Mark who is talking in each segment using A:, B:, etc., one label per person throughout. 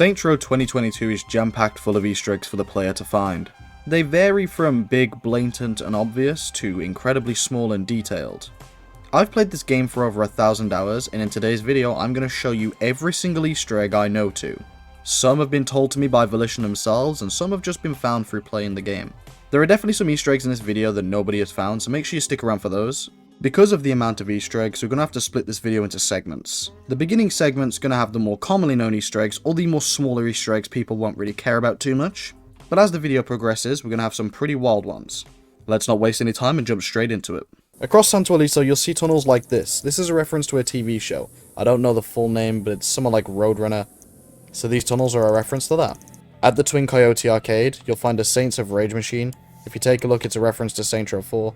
A: Saints Row 2022 is jam-packed full of Easter eggs for the player to find. They vary from big, blatant and obvious to incredibly small and detailed. I've played this game for over 1,000 hours, and in today's video I'm going to show you every single Easter egg I know to. Some have been told to me by Volition themselves, and some have just been found through playing the game. There are definitely some Easter eggs in this video that nobody has found, so make sure you stick around for those. Because of the amount of Easter eggs, we're going to have to split this video into segments. The beginning segment's going to have the more commonly known Easter eggs, or the more smaller Easter eggs people won't really care about too much. But as the video progresses, we're going to have some pretty wild ones. Let's not waste any time and jump straight into it. Across Santo Ileso, you'll see tunnels like this. This is a reference to a TV show. I don't know the full name, but it's somewhere like Roadrunner. So these tunnels are a reference to that. At the Twin Coyote Arcade, you'll find a Saints of Rage machine. If you take a look, it's a reference to Saints Row 4.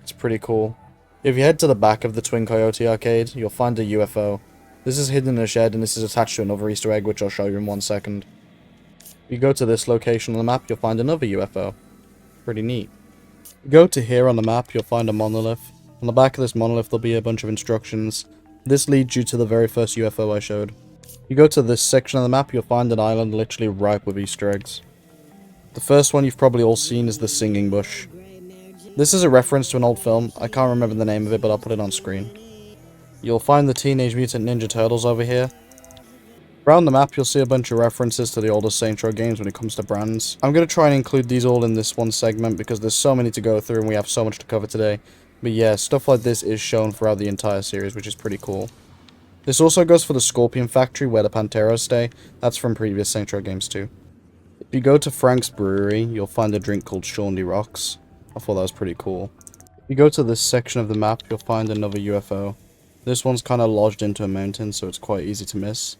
A: It's pretty cool. If you head to the back of the Twin Coyote Arcade, you'll find a UFO. This is hidden in a shed, and this is attached to another Easter egg, which I'll show you in 1 second. If you go to this location on the map, you'll find another UFO. Pretty neat. If you go to here on the map, you'll find a monolith. On the back of this monolith, there'll be a bunch of instructions. This leads you to the very first UFO I showed. If you go to this section of the map, you'll find an island literally ripe with Easter eggs. The first one you've probably all seen is the Singing Bush. This is a reference to an old film. I can't remember the name of it, but I'll put it on screen. You'll find the Teenage Mutant Ninja Turtles over here. Around the map, you'll see a bunch of references to the older Saints Row games when it comes to brands. I'm going to try and include these all in this one segment because there's so many to go through and we have so much to cover today. But yeah, stuff like this is shown throughout the entire series, which is pretty cool. This also goes for the Scorpion Factory, where the Panteros stay. That's from previous Saints Row games too. If you go to Frank's Brewery, you'll find a drink called Shawnee Rocks. I thought that was pretty cool. If you go to this section of the map, you'll find another UFO. This one's kind of lodged into a mountain, so it's quite easy to miss.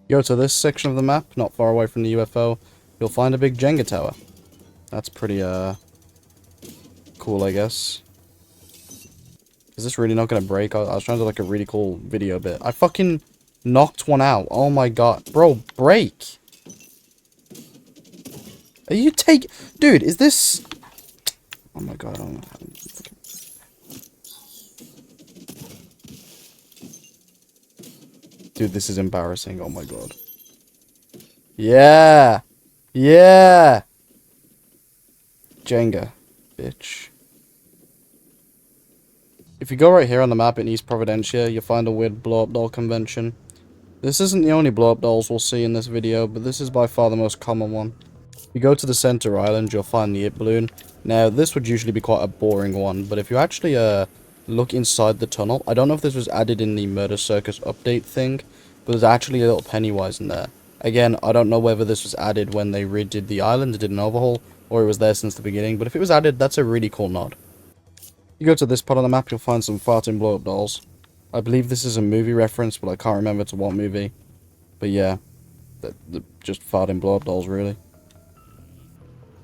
A: Go to this section of the map, not far away from the UFO, you'll find a big Jenga tower. That's pretty, cool, I guess. Is this really not gonna break? I was trying to do, like, a really cool video bit. I fucking knocked one out. Oh my god. Bro, break! Are you Dude, is this... Oh my god, I don't know. Dude, this is embarrassing. Oh my god. Yeah! Yeah! Jenga. Bitch. If you go right here on the map in East Providencia, you'll find a weird blow-up doll convention. This isn't the only blow-up dolls we'll see in this video, but this is by far the most common one. If you go to the center island, you'll find the It Balloon. Now, this would usually be quite a boring one, but if you actually look inside the tunnel, I don't know if this was added in the Murder Circus update thing, but there's actually a little Pennywise in there. Again, I don't know whether this was added when they redid the island, did an overhaul, or it was there since the beginning, but if it was added, that's a really cool nod. You go to this part of the map, you'll find some farting blow-up dolls. I believe this is a movie reference, but I can't remember to what movie. But yeah, they're just farting blow-up dolls, really.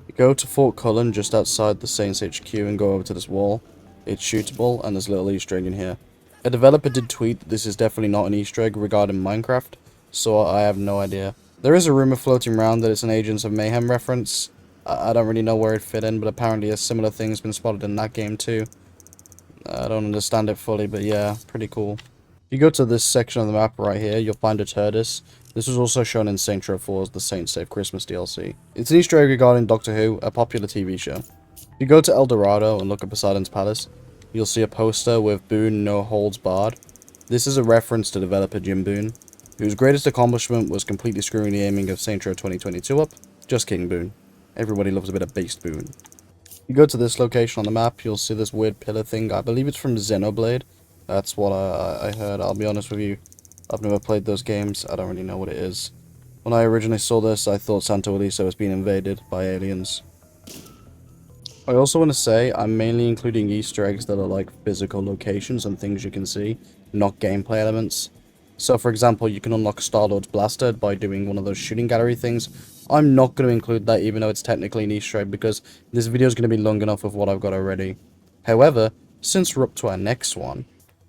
A: You go to Fort Cullen, just outside the Saints HQ, and go over to this wall. It's shootable, and there's a little Easter egg in here. A developer did tweet that this is definitely not an Easter egg regarding Minecraft, so I have no idea. There is a rumor floating around that it's an Agents of Mayhem reference. I don't really know where it fit in, but apparently a similar thing's been spotted in that game too. I don't understand it fully, but yeah, pretty cool. If you go to this section of the map right here, you'll find a Turdus. This was also shown in Saints Row 4's The Saints Save Christmas DLC. It's an Easter egg regarding Doctor Who, a popular TV show. If you go to El Dorado and look at Poseidon's Palace, you'll see a poster with Boone No Holds Barred. This is a reference to developer Jim Boone, whose greatest accomplishment was completely screwing the aiming of Saints Row 2022 up. Just kidding, Boone. Everybody loves a bit of based Boone. You go to this location on the map, you'll see this weird pillar thing. I believe it's from Xenoblade. That's what I heard. I'll be honest with you. I've never played those games. I don't really know what it is. When I originally saw this, I thought Santo Ileso was being invaded by aliens. I also want to say, I'm mainly including Easter eggs that are like physical locations and things you can see, not gameplay elements. So for example, you can unlock Star-Lord's blaster by doing one of those shooting gallery things. I'm not going to include that even though it's technically an Easter egg because this video is going to be long enough with what I've got already. However, since we're up to our next one,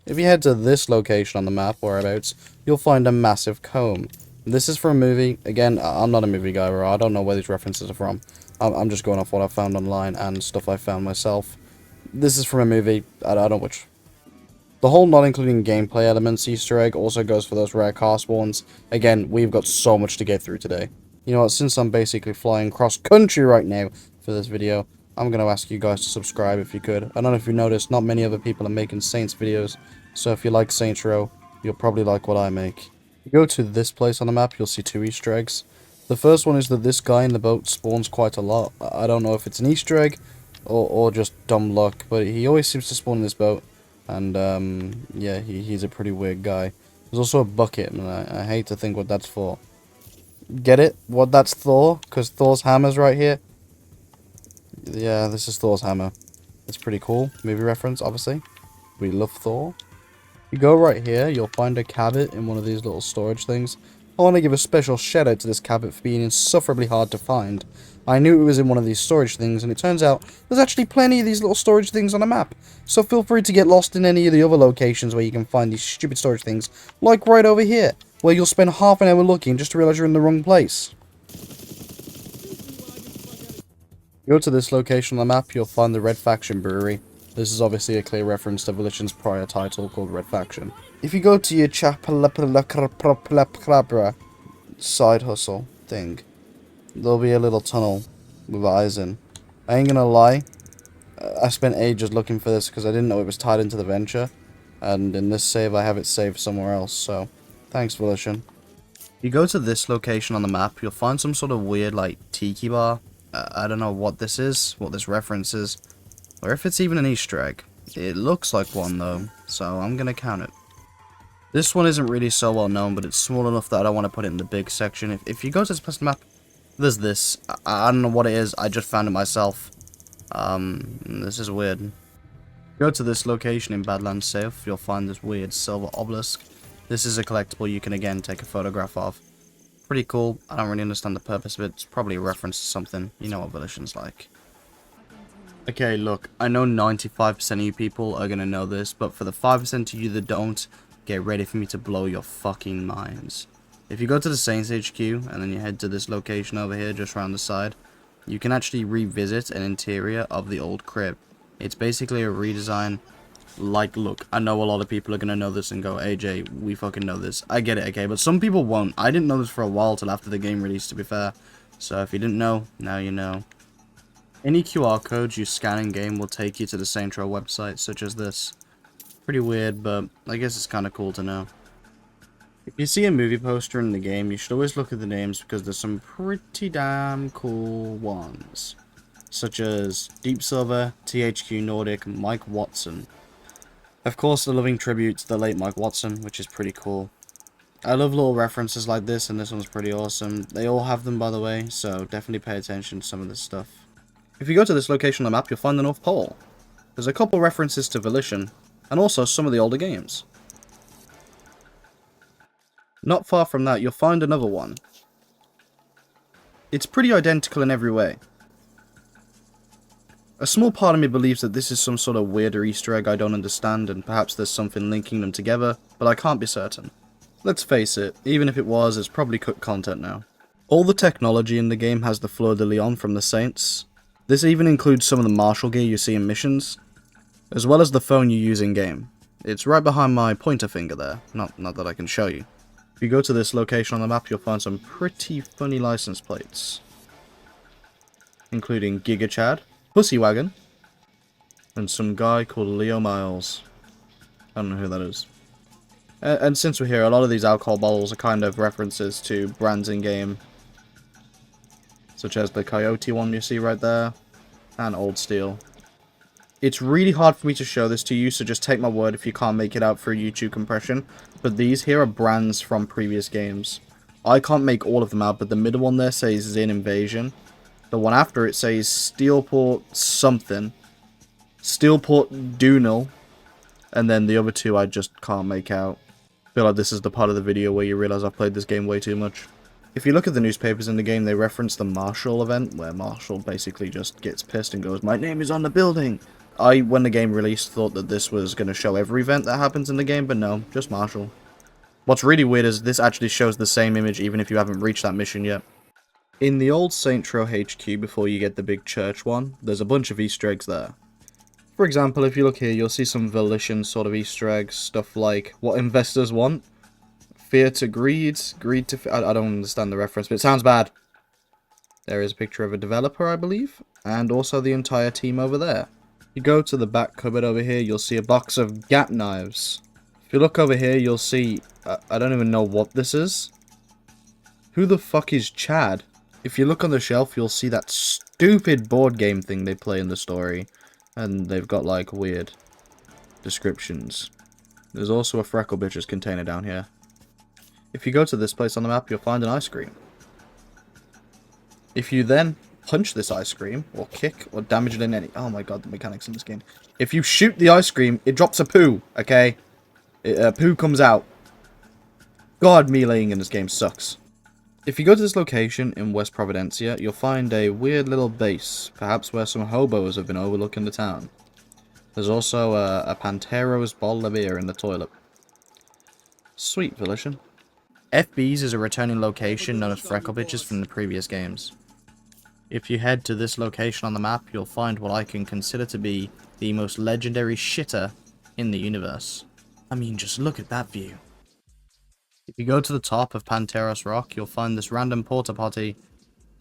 A: if you head to this location on the map, whereabouts, you'll find a massive comb. This is from a movie. Again, I'm not a movie guy, or I don't know where these references are from. I'm just going off what I found online and stuff I found myself. This is from a movie. I don't know which. The whole not including gameplay elements Easter egg also goes for those rare car spawns. Again, we've got so much to get through today. You know what, since I'm basically flying cross country right now for this video, I'm going to ask you guys to subscribe if you could. I don't know if you noticed, not many other people are making Saints videos, so if you like Saints Row, you'll probably like what I make. If you go to this place on the map, you'll see 2 Easter eggs. The first one is that this guy in the boat spawns quite a lot. I don't know if it's an Easter egg or just dumb luck, but he always seems to spawn in this boat. And, yeah, he's a pretty weird guy. There's also a bucket, and I hate to think what that's for. Get it? What that's Thor? Because Thor's hammer's right here. Yeah, this is Thor's hammer. It's pretty cool. Movie reference, obviously. We love Thor. You go right here, you'll find a cabinet in one of these little storage things. I want to give a special shout out to this cabinet for being insufferably hard to find. I knew it was in one of these storage things, and it turns out there's actually plenty of these little storage things on a map. So feel free to get lost in any of the other locations where you can find these stupid storage things, like right over here, where you'll spend half an hour looking just to realize you're in the wrong place. Go to this location on the map, you'll find the Red Faction Brewery. This is obviously a clear reference to Volition's prior title called Red Faction. If you go to your side hustle thing, there'll be a little tunnel with eyes in. I ain't gonna lie, I spent ages looking for this because I didn't know it was tied into the venture, and in this save I have it saved somewhere else, so thanks Volition. You go to this location on the map, you'll find some sort of weird like tiki bar. I don't know what this is, what this reference is, or if it's even an Easter egg. It looks like one though, so I'm gonna count it. This one isn't really so well known, but it's small enough that I don't want to put it in the big section. If you go to this place map, there's this. I don't know what it is, I just found it myself. This is weird. Go to this location in Badlands South, you'll find this weird silver obelisk. This is a collectible you can again take a photograph of. Pretty cool. I don't really understand the purpose of it. It's probably a reference to something. You know what Volition's like. Okay, look, I know 95% of you people are gonna know this, but for the 5% of you that don't, get ready for me to blow your fucking minds. If you go to the Saints HQ, and then you head to this location over here, just around the side, you can actually revisit an interior of the old crib. It's basically a redesign. Like, look, I know a lot of people are gonna know this and go, AJ, we fucking know this. I get it, okay, but some people won't. I didn't know this for a while till after the game released, to be fair. So if you didn't know, now you know. Any QR codes you scan in game will take you to the Saints Row website, such as this. Pretty weird, but I guess it's kind of cool to know. If you see a movie poster in the game, you should always look at the names because there's some pretty damn cool ones. Such as Deep Silver, THQ Nordic, Mike Watson. Of course, a loving tribute to the late Mike Watson, which is pretty cool. I love little references like this, and this one's pretty awesome. They all have them, by the way, so definitely pay attention to some of this stuff. If you go to this location on the map, you'll find the North Pole. There's a couple references to Volition, and also some of the older games. Not far from that, you'll find another one. It's pretty identical in every way. A small part of me believes that this is some sort of weirder Easter egg I don't understand, and perhaps there's something linking them together, but I can't be certain. Let's face it, even if it was, it's probably cut content now. All the technology in the game has the Fleur de Lion from the Saints. This even includes some of the martial gear you see in missions, as well as the phone you use in-game. It's right behind my pointer finger there, not that I can show you. If you go to this location on the map, you'll find some pretty funny license plates, including Giga Chad, Pussy Wagon, and some guy called Leo Miles. I don't know who that is. And since we're here, a lot of these alcohol bottles are kind of references to brands in-game, such as the Coyote one you see right there, and Old Steel. It's really hard for me to show this to you, so just take my word if you can't make it out for a YouTube compression, but these here are brands from previous games. I can't make all of them out, but the middle one there says Zin Invasion. The one after it says Steelport something. Steelport Dunal. And then the other two I just can't make out. I feel like this is the part of the video where you realize I've played this game way too much. If you look at the newspapers in the game, they reference the Marshall event, where Marshall basically just gets pissed and goes, "My name is on the building!" I, when the game released, thought that this was going to show every event that happens in the game, but no, just Marshall. What's really weird is this actually shows the same image even if you haven't reached that mission yet. In the old Saints Row HQ, before you get the big church one, there's a bunch of Easter eggs there. For example, if you look here, you'll see some Volition sort of Easter eggs, stuff like what investors want, fear to greed, greed to fear. I don't understand the reference, but it sounds bad. There is a picture of a developer, I believe, and also the entire team over there. You go to the back cupboard over here, you'll see a box of gat knives. If you look over here, you'll see, I don't even know what this is. Who the fuck is Chad? If you look on the shelf, you'll see that stupid board game thing they play in the story. And they've got, like, weird descriptions. There's also a Freckle Bitches container down here. If you go to this place on the map, you'll find an ice cream. If you then punch this ice cream, or kick, or damage it in any... Oh my god, the mechanics in this game. If you shoot the ice cream, it drops a poo, okay? Poo comes out. God, meleeing in this game sucks. If you go to this location in West Providencia, you'll find a weird little base, perhaps where some hobos have been overlooking the town. There's also a Pantero's bottle of beer in the toilet. Sweet, Volition. FB's is a returning location known as Freckle Bitches from the previous games. If you head to this location on the map, you'll find what I can consider to be the most legendary shitter in the universe. I mean, just look at that view. If you go to the top of Panteros Rock, you'll find this random porta potty,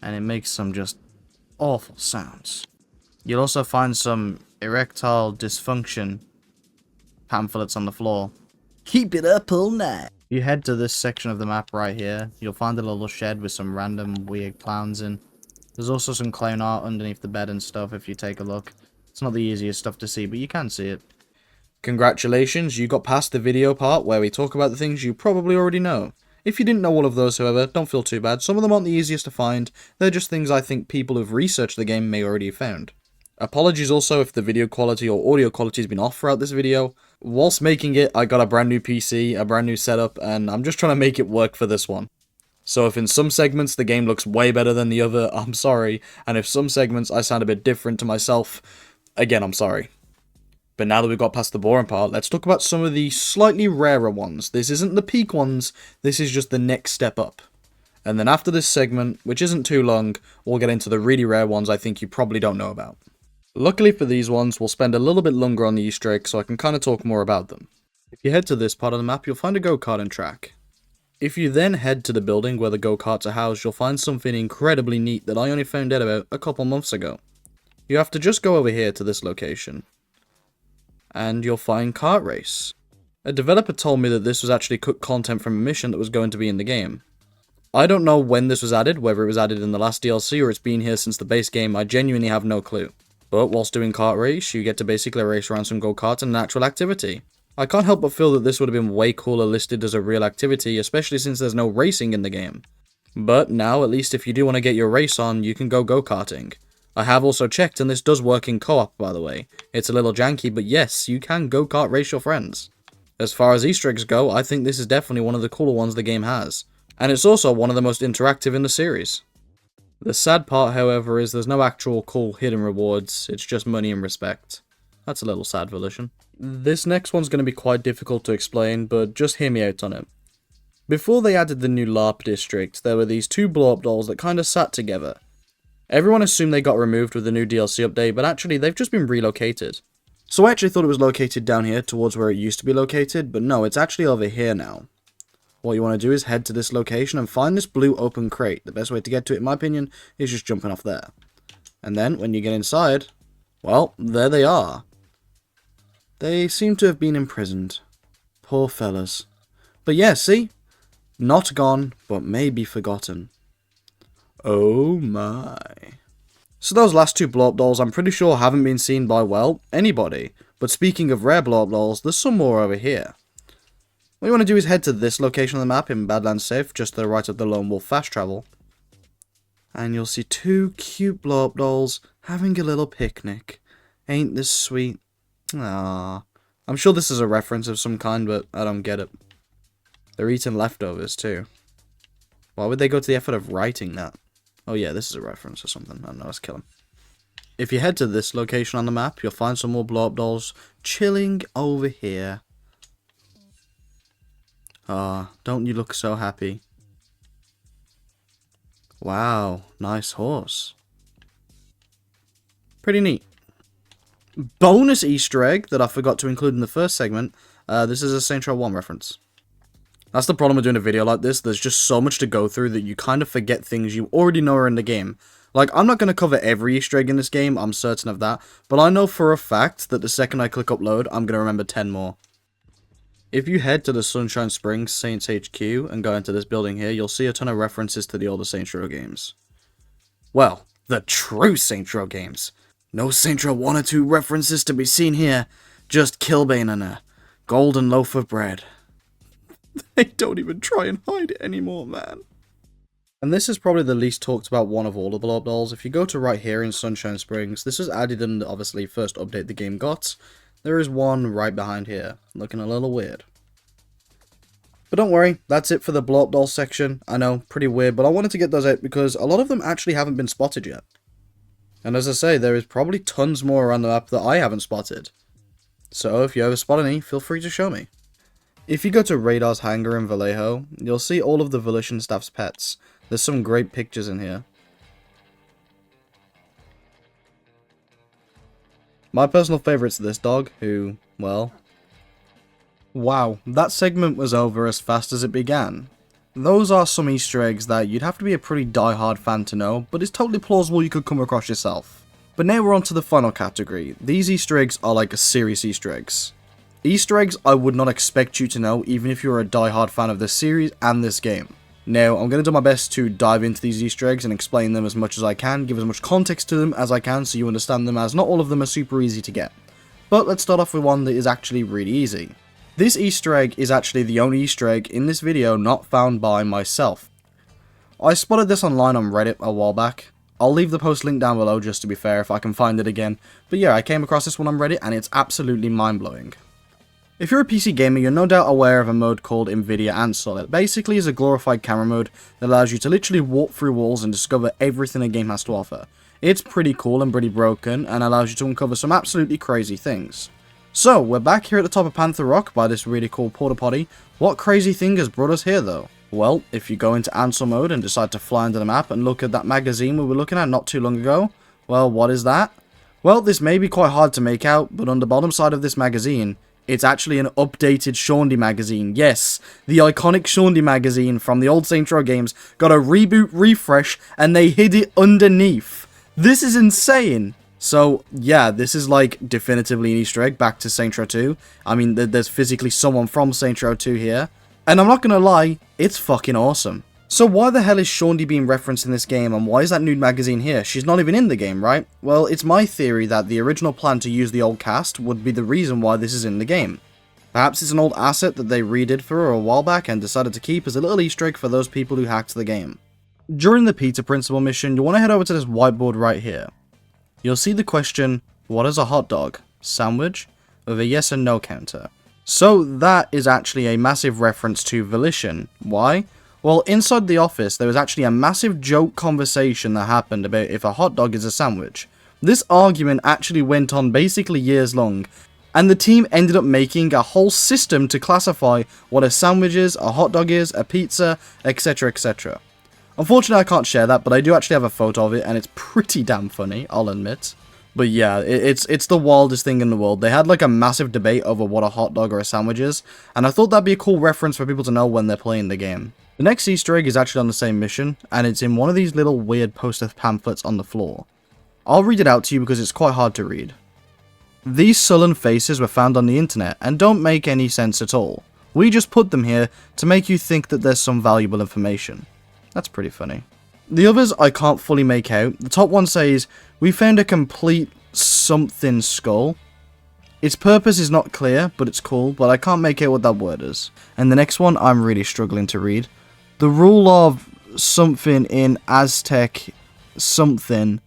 A: and it makes some just awful sounds. You'll also find some erectile dysfunction pamphlets on the floor. Keep it up all night. If you head to this section of the map right here, you'll find a little shed with some random weird clowns in. There's also some clown art underneath the bed and stuff if you take a look. It's not the easiest stuff to see, but you can see it. Congratulations, you got past the video part where we talk about the things you probably already know. If you didn't know all of those, however, don't feel too bad. Some of them aren't the easiest to find. They're just things I think people who've researched the game may already have found. Apologies also if the video quality or audio quality has been off throughout this video. Whilst making it, I got a brand new PC, a brand new setup, and I'm just trying to make it work for this one. So if in some segments the game looks way better than the other, I'm sorry. And if some segments I sound a bit different to myself, again, I'm sorry. But now that we've got past the boring part, let's talk about some of the slightly rarer ones. This isn't the peak ones, this is just the next step up. And then after this segment, which isn't too long, we'll get into the really rare ones I think you probably don't know about. Luckily for these ones, we'll spend a little bit longer on the Easter eggs so I can kind of talk more about them. If you head to this part of the map, you'll find a go-kart and track. If you then head to the building where the go-karts are housed, you'll find something incredibly neat that I only found out about a couple months ago. You have to just go over here to this location, and you'll find Kart Race. A developer told me that this was actually cut content from a mission that was going to be in the game. I don't know when this was added, whether it was added in the last DLC or it's been here since the base game, I genuinely have no clue. But whilst doing Kart Race, you get to basically race around some go-karts and an actual activity. I can't help but feel that this would have been way cooler listed as a real activity, especially since there's no racing in the game. But now, at least if you do want to get your race on, you can go go-karting. I have also checked, and this does work in co-op, by the way. It's a little janky, but yes, you can go-kart race your friends. As far as Easter eggs go, I think this is definitely one of the cooler ones the game has. And it's also one of the most interactive in the series. The sad part, however, is there's no actual cool hidden rewards, it's just money and respect. That's a little sad, Volition. This next one's going to be quite difficult to explain, but just hear me out on it. Before they added the new LARP district, there were these two blow-up dolls that kind of sat together. Everyone assumed they got removed with the new DLC update, but actually they've just been relocated. So I actually thought it was located down here towards where it used to be located, but no, it's actually over here now. What you want to do is head to this location and find this blue open crate. The best way to get to it, in my opinion, is just jumping off there. And then, when you get inside, well, there they are. They seem to have been imprisoned. Poor fellas. But yeah, see? Not gone, but maybe forgotten. Oh my. So those last two blow-up dolls I'm pretty sure haven't been seen by, well, anybody. But speaking of rare blow-up dolls, there's some more over here. What you want to do is head to this location on the map in Badlands Safe, just to the right of the Lone Wolf Fast Travel. And you'll see two cute blow-up dolls having a little picnic. Ain't this sweet? Ah, I'm sure this is a reference of some kind, but I don't get it. They're eating leftovers too. Why would they go to the effort of writing that? Oh yeah, this is a reference or something. I don't know, let's kill him. If you head to this location on the map, you'll find some more blow-up dolls chilling over here. Ah, don't you look so happy? Wow, nice horse. Pretty neat. Bonus Easter egg that I forgot to include in the first segment. This is a Saints Row 1 reference. That's the problem with doing a video like this. There's just so much to go through that you kind of forget things you already know are in the game. Like, I'm not going to cover every Easter egg in this game, I'm certain of that, but I know for a fact that the second I click upload, I'm going to remember 10 more. If you head to the Sunshine Springs Saints HQ and go into this building here, you'll see a ton of references to the older Saints Row games. Well, the true Saints Row games. No Saints Row 1 or 2 references to be seen here, just Killbane and a golden loaf of bread. They don't even try and hide it anymore, man. And this is probably the least talked about one of all the blow-up dolls. If you go to right here in Sunshine Springs, this was added in the obviously first update the game got. There is one right behind here, looking a little weird. But don't worry, that's it for the blow-up doll section. I know, pretty weird, but I wanted to get those out because a lot of them actually haven't been spotted yet. And as I say, there is probably tons more around the map that I haven't spotted. So if you ever spot any, feel free to show me. If you go to Radar's hangar in Vallejo, you'll see all of the Volition staff's pets. There's some great pictures in here. My personal favourite's this dog, who, well... Wow, that segment was over as fast as it began. Those are some Easter eggs that you'd have to be a pretty die-hard fan to know, but it's totally plausible you could come across yourself. But now we're on to the final category. These Easter eggs are like serious Easter eggs. Easter eggs I would not expect you to know even if you're a die-hard fan of this series and this game. Now, I'm going to do my best to dive into these Easter eggs and explain them as much as I can, give as much context to them as I can so you understand them, as not all of them are super easy to get. But let's start off with one that is actually really easy. This Easter egg is actually the only Easter egg in this video not found by myself. I spotted this online on Reddit a while back. I'll leave the post link down below just to be fair if I can find it again. But yeah, I came across this one on Reddit and it's absolutely mind-blowing. If you're a PC gamer, you're no doubt aware of a mode called Nvidia Ansel. It basically is a glorified camera mode that allows you to literally walk through walls and discover everything a game has to offer. It's pretty cool and pretty broken, and allows you to uncover some absolutely crazy things. So, we're back here at the top of Panther Rock by this really cool porta potty. What crazy thing has brought us here though? Well, if you go into Ansel mode and decide to fly under the map and look at that magazine we were looking at not too long ago, well, what is that? Well, this may be quite hard to make out, but on the bottom side of this magazine, it's actually an updated Shaundy magazine. Yes, the iconic Shaundy magazine from the old Saints Row games got a reboot refresh and they hid it underneath. This is insane. So, yeah, this is like definitively an Easter egg back to Saints Row 2. I mean, there's physically someone from Saints Row 2 here. And I'm not gonna lie, it's fucking awesome. So why the hell is Shaundy being referenced in this game, and why is that nude magazine here? She's not even in the game, right? Well, it's my theory that the original plan to use the old cast would be the reason why this is in the game. Perhaps it's an old asset that they redid for her a while back and decided to keep as a little Easter egg for those people who hacked the game. During the Peter Principle mission, you want to head over to this whiteboard right here. You'll see the question, what is a hot dog? Sandwich? With a yes and no counter. So that is actually a massive reference to Volition. Why? Well, inside the office, there was actually a massive joke conversation that happened about if a hot dog is a sandwich. This argument actually went on basically years long, and the team ended up making a whole system to classify what a sandwich is, a hot dog is, a pizza, etc, etc. Unfortunately, I can't share that, but I do actually have a photo of it, and it's pretty damn funny, I'll admit. But yeah, it's the wildest thing in the world. They had like a massive debate over what a hot dog or a sandwich is, and I thought that'd be a cool reference for people to know when they're playing the game. The next Easter egg is actually on the same mission, and it's in one of these little weird poster pamphlets on the floor. I'll read it out to you because it's quite hard to read. These sullen faces were found on the internet and don't make any sense at all. We just put them here to make you think that there's some valuable information. That's pretty funny. The others I can't fully make out. The top one says, we found a complete something skull. Its purpose is not clear, but it's cool, but I can't make out what that word is. And the next one I'm really struggling to read. The rule of something in Aztec something.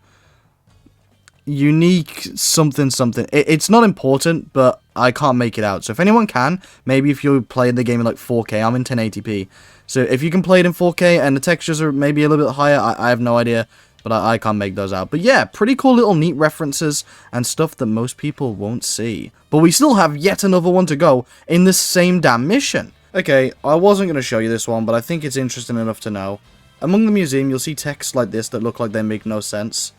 A: Unique something something. It's not important, but I can't make it out. So if anyone can, maybe if you play the game in like 4K, I'm in 1080p. So if you can play it in 4K and the textures are maybe a little bit higher, I have no idea. But I can't make those out. But yeah, pretty cool little neat references and stuff that most people won't see. But we still have yet another one to go in the same damn mission. Okay, I wasn't going to show you this one, but I think it's interesting enough to know. Among the museum, you'll see texts like this that look like they make no sense.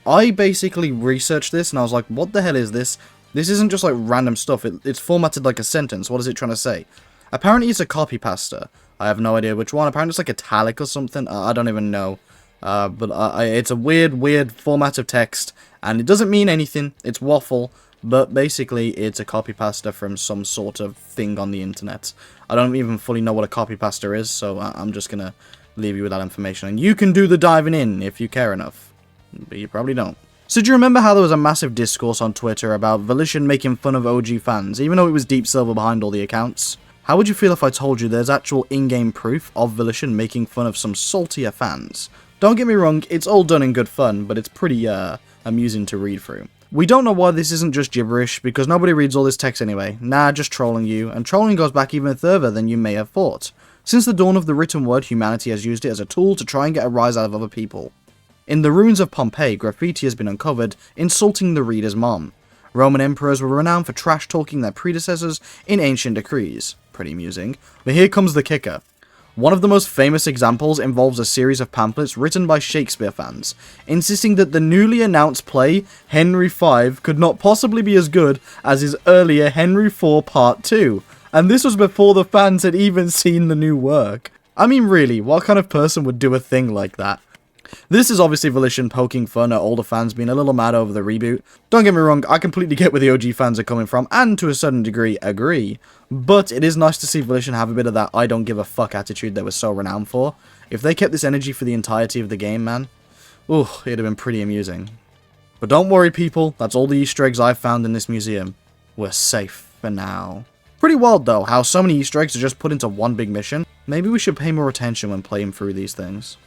A: I basically researched this and I was like, what the hell is this? This isn't just like random stuff. It's formatted like a sentence. What is it trying to say? Apparently it's a copy pasta. I have no idea which one. Apparently it's like italic or something. I don't even know. But it's a weird format of text. And it doesn't mean anything. It's waffle. But basically it's a copy pasta from some sort of thing on the internet. I don't even fully know what a copy pasta is. So I'm just going to leave you with that information. And you can do the diving in if you care enough. But you probably don't. So do you remember how there was a massive discourse on Twitter about Volition making fun of OG fans, even though it was Deep Silver behind all the accounts? How would you feel if I told you there's actual in-game proof of Volition making fun of some saltier fans? Don't get me wrong, it's all done in good fun, but it's pretty, amusing to read through. We don't know why this isn't just gibberish, because nobody reads all this text anyway. Nah, just trolling you, and trolling goes back even further than you may have thought. Since the dawn of the written word, humanity has used it as a tool to try and get a rise out of other people. In the ruins of Pompeii, graffiti has been uncovered, insulting the reader's mom. Roman emperors were renowned for trash-talking their predecessors in ancient decrees. Pretty amusing. But here comes the kicker. One of the most famous examples involves a series of pamphlets written by Shakespeare fans, insisting that the newly announced play, Henry V, could not possibly be as good as his earlier Henry IV Part 2. And this was before the fans had even seen the new work. I mean, really, what kind of person would do a thing like that? This is obviously Volition poking fun at older fans being a little mad over the reboot. Don't get me wrong, I completely get where the OG fans are coming from, and to a certain degree, agree. But it is nice to see Volition have a bit of that I don't give a fuck attitude they were so renowned for. If they kept this energy for the entirety of the game, man, ooh, it'd have been pretty amusing. But don't worry, people, that's all the Easter eggs I've found in this museum. We're safe for now. Pretty wild, though, how so many Easter eggs are just put into one big mission. Maybe we should pay more attention when playing through these things.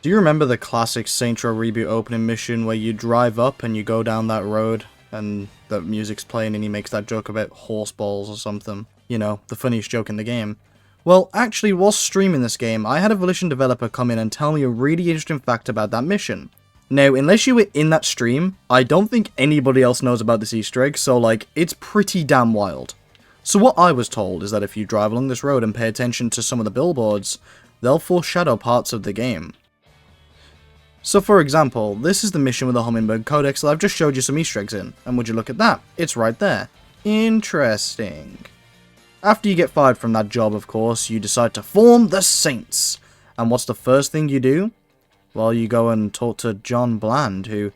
A: Do you remember the classic Saints Row Reboot opening mission where you drive up and you go down that road and the music's playing and he makes that joke about horse balls or something? You know, the funniest joke in the game. Well, actually, while streaming this game, I had a Volition developer come in and tell me a really interesting fact about that mission. Now, unless you were in that stream, I don't think anybody else knows about this Easter egg, so like, it's pretty damn wild. So what I was told is that if you drive along this road and pay attention to some of the billboards, they'll foreshadow parts of the game. So for example, this is the mission with the Hummingbird Codex that I've just showed you some Easter eggs in, and would you look at that, it's right there. Interesting. After you get fired from that job, of course, you decide to form the Saints. And what's the first thing you do? Well, you go and talk to John Bland, who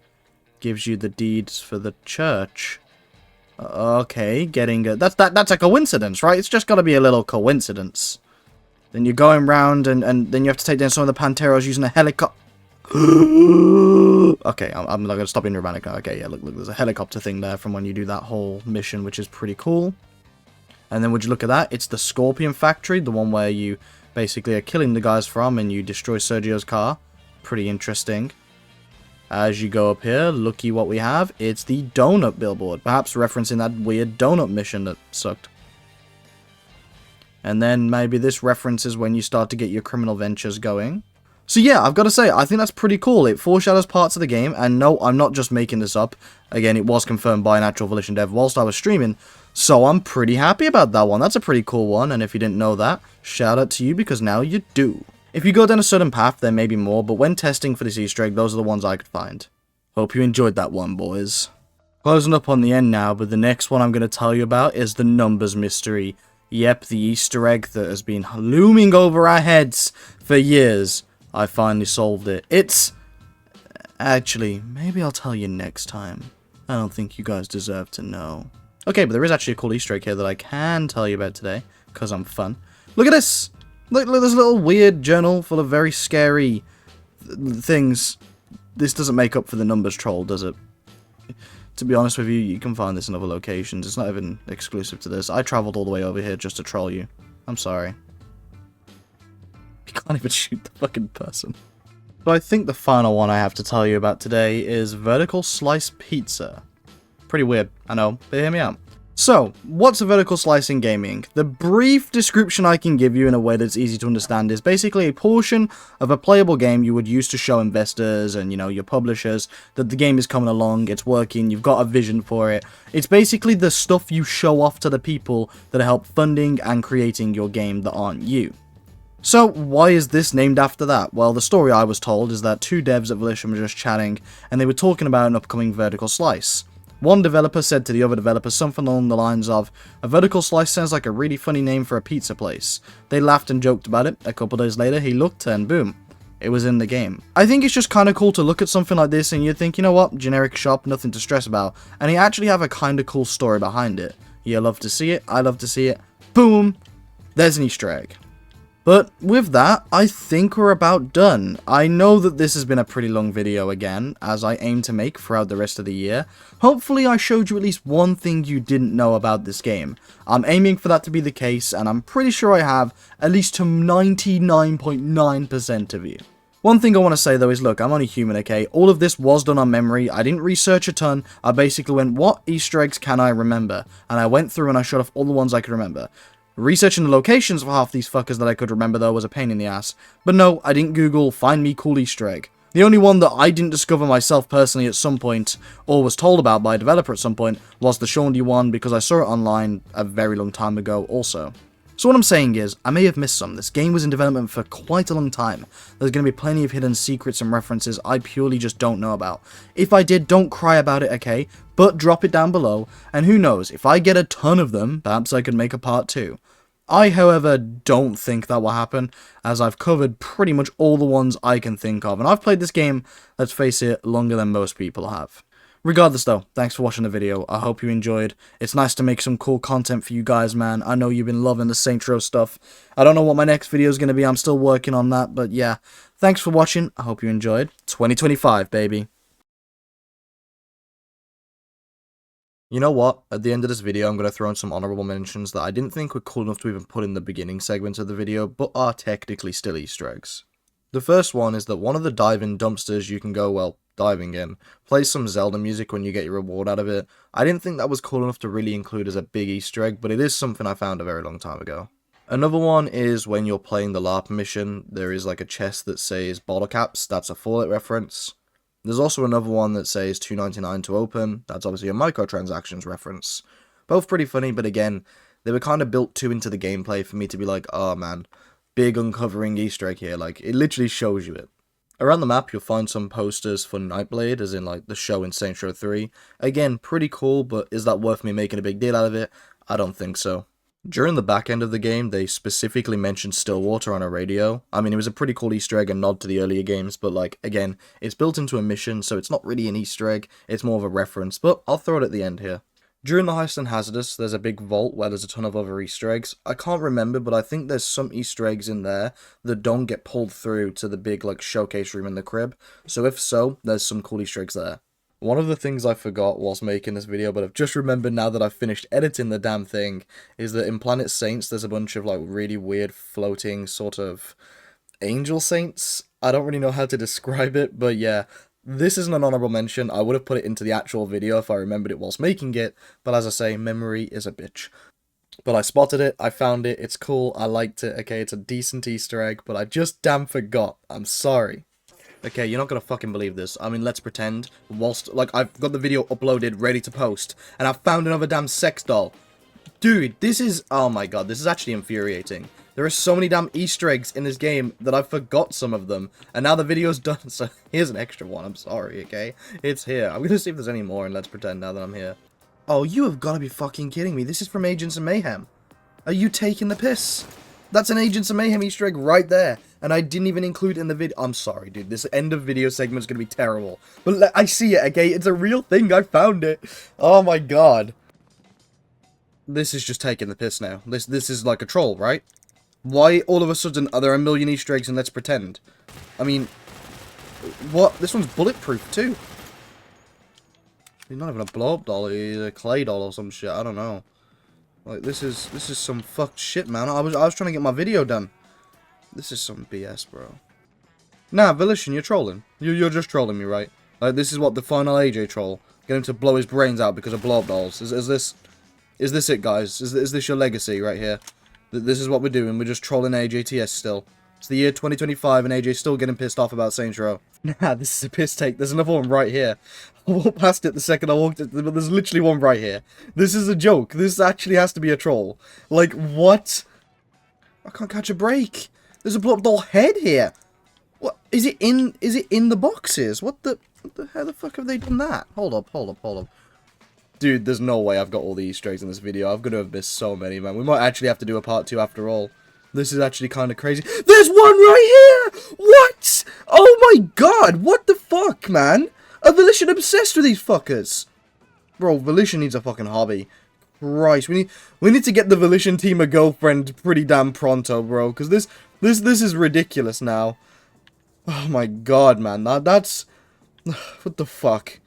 A: gives you the deeds for the church. Okay, that's a coincidence, right? It's just gotta be a little coincidence. Then you're going round, and then you have to take down some of the Panteros using a helicopter. Okay, I'm not gonna stop being dramatic now. Okay, yeah, look, there's a helicopter thing there from when you do that whole mission, which is pretty cool. And then would you look at that? It's the Scorpion Factory, the one where you basically are killing the guys from and you destroy Sergio's car. Pretty interesting. As you go up here, looky what we have. It's the donut billboard, perhaps referencing that weird donut mission that sucked. And then maybe this references when you start to get your criminal ventures going. So yeah, I've got to say, I think that's pretty cool. It foreshadows parts of the game, and no, I'm not just making this up. Again, it was confirmed by an actual Volition dev whilst I was streaming, so I'm pretty happy about that one. That's a pretty cool one, and if you didn't know that, shout out to you, because now you do. If you go down a certain path, there may be more, but when testing for this Easter egg, those are the ones I could find. Hope you enjoyed that one, boys. Closing up on the end now, but the next one I'm going to tell you about is the numbers mystery. Yep, the Easter egg that has been looming over our heads for years. I finally solved it. It's... Actually, maybe I'll tell you next time. I don't think you guys deserve to know. Okay, but there is actually a cool Easter egg here that I can tell you about today, because I'm fun. Look at this! Look, there's a little weird journal full of very scary things. This doesn't make up for the numbers troll, does it? To be honest with you, you can find this in other locations. It's not even exclusive to this. I travelled all the way over here just to troll you. I'm sorry. You can't even shoot the fucking person. So I think the final one I have to tell you about today is vertical slice pizza. Pretty weird, I know, but hear me out. So, what's a vertical slice in gaming? The brief description I can give you in a way that's easy to understand is basically a portion of a playable game you would use to show investors and, you know, your publishers that the game is coming along, it's working, you've got a vision for it. It's basically the stuff you show off to the people that help funding and creating your game that aren't you. So, why is this named after that? Well, the story I was told is that two devs at Volition were just chatting, and they were talking about an upcoming vertical slice. One developer said to the other developer something along the lines of, "A vertical slice sounds like a really funny name for a pizza place." They laughed and joked about it. A couple days later, he looked and boom, it was in the game. I think it's just kind of cool to look at something like this and you think, you know what, generic shop, nothing to stress about. And he actually have a kind of cool story behind it. You love to see it, I love to see it. Boom, there's an Easter egg. But with that, I think we're about done. I know that this has been a pretty long video again, as I aim to make throughout the rest of the year. Hopefully I showed you at least one thing you didn't know about this game. I'm aiming for that to be the case, and I'm pretty sure I have, at least to 99.9% of you. One thing I want to say though is, look, I'm only human, okay? All of this was done on memory. I didn't research a ton. I basically went, what Easter eggs can I remember? And I went through and I shot off all the ones I could remember. Researching the locations for half these fuckers that I could remember though was a pain in the ass. But no, I didn't Google find me cool Easter egg. The only one that I didn't discover myself personally at some point, or was told about by a developer at some point, was the Shaundy one, because I saw it online a very long time ago also. So what I'm saying is, I may have missed some. This game was in development for quite a long time. There's going to be plenty of hidden secrets and references I purely just don't know about. If I did, don't cry about it, okay? But drop it down below, and who knows, if I get a ton of them, perhaps I could make a part 2. I, however, don't think that will happen, as I've covered pretty much all the ones I can think of, and I've played this game, let's face it, longer than most people have. Regardless though, thanks for watching the video, I hope you enjoyed. It's nice to make some cool content for you guys, man. I know you've been loving the Saints Row stuff. I don't know what my next video is going to be, I'm still working on that, but yeah. Thanks for watching, I hope you enjoyed. 2025, baby. You know what? At the end of this video, I'm going to throw in some honorable mentions that I didn't think were cool enough to even put in the beginning segment of the video, but are technically still Easter eggs. The first one is that one of the dive-in dumpsters you can go, well, diving in, plays some Zelda music when you get your reward out of it. I didn't think that was cool enough to really include as a big Easter egg, but it is something I found a very long time ago. Another one is when you're playing the LARP mission, there is like a chest that says bottle caps, that's a Fallout reference. There's also another one that says $2.99 to open, that's obviously a microtransactions reference. Both pretty funny, but again, they were kind of built too into the gameplay for me to be like, oh man, big uncovering Easter egg here, like, it literally shows you it. Around the map, you'll find some posters for Nightblade, as in like the show in Saints Row 3. Again, pretty cool, but is that worth me making a big deal out of it? I don't think so. During the back end of the game, they specifically mentioned Stillwater on a radio. I mean, it was a pretty cool Easter egg and nod to the earlier games, but like, again, it's built into a mission, so it's not really an Easter egg, it's more of a reference, but I'll throw it at the end here. During the Heist and Hazardous, there's a big vault where there's a ton of other Easter eggs. I can't remember, but I think there's some Easter eggs in there that don't get pulled through to the big, like, showcase room in the crib, so if so, there's some cool Easter eggs there. One of the things I forgot whilst making this video, but I've just remembered now that I've finished editing the damn thing, is that in Planet Saints there's a bunch of like really weird floating sort of angel saints. I don't really know how to describe it, but yeah, this isn't an honorable mention. I would have put it into the actual video if I remembered it whilst making it, but as I say, memory is a bitch. But I spotted it, I found it, it's cool, I liked it, okay, it's a decent Easter egg, but I just damn forgot. I'm sorry. Okay, you're not gonna fucking believe this. I mean, let's pretend, whilst, like, I've got the video uploaded, ready to post, and I've found another damn sex doll. Dude, this is, oh my god, this is actually infuriating. There are so many damn Easter eggs in this game that I forgot some of them, and now the video's done, so here's an extra one, I'm sorry, okay? It's here. I'm gonna see if there's any more, and let's pretend now that I'm here. Oh, you have gotta be fucking kidding me. This is from Agents of Mayhem. Are you taking the piss? That's an Agents of Mayhem Easter egg right there. And I didn't even include it in the video. I'm sorry, dude. This end of video segment is going to be terrible. But I see it, okay? It's a real thing. I found it. Oh my god. This is just taking the piss now. This is like a troll, right? Why all of a sudden are there a million Easter eggs and let's pretend? I mean, what? This one's bulletproof too. He's not even a blow-up doll. He's a clay doll or some shit. I don't know. Like, this is some fucked shit, man. I was trying to get my video done. This is some BS, bro. Nah, Volition, you're trolling. You're just trolling me, right? Like, this is what the final AJ troll. Get him to blow his brains out because of blow-up dolls. Is this it, guys? Is this your legacy right here? This is what we're doing. We're just trolling AJTS still. It's the year 2025 and AJ's still getting pissed off about Saints Row. Nah, this is a piss take. There's another one right here. I walked past it the second I walked it, but there's literally one right here. This is a joke. This actually has to be a troll. Like, what? I can't catch a break. There's a blow-up doll head here. What is it in? Is it in the boxes? How the fuck have they done that? Hold up. Dude, there's no way I've got all the Easter eggs in this video. I'm gonna have missed so many, man. We might actually have to do a part 2 after all. This is actually kind of crazy. There's one right here! What? Oh my god, what the fuck, man? A Volition obsessed with these fuckers. Bro, Volition needs a fucking hobby. Christ, we need to get the Volition team a girlfriend pretty damn pronto, bro. Because this is ridiculous now. Oh my god, man. That's... What the fuck?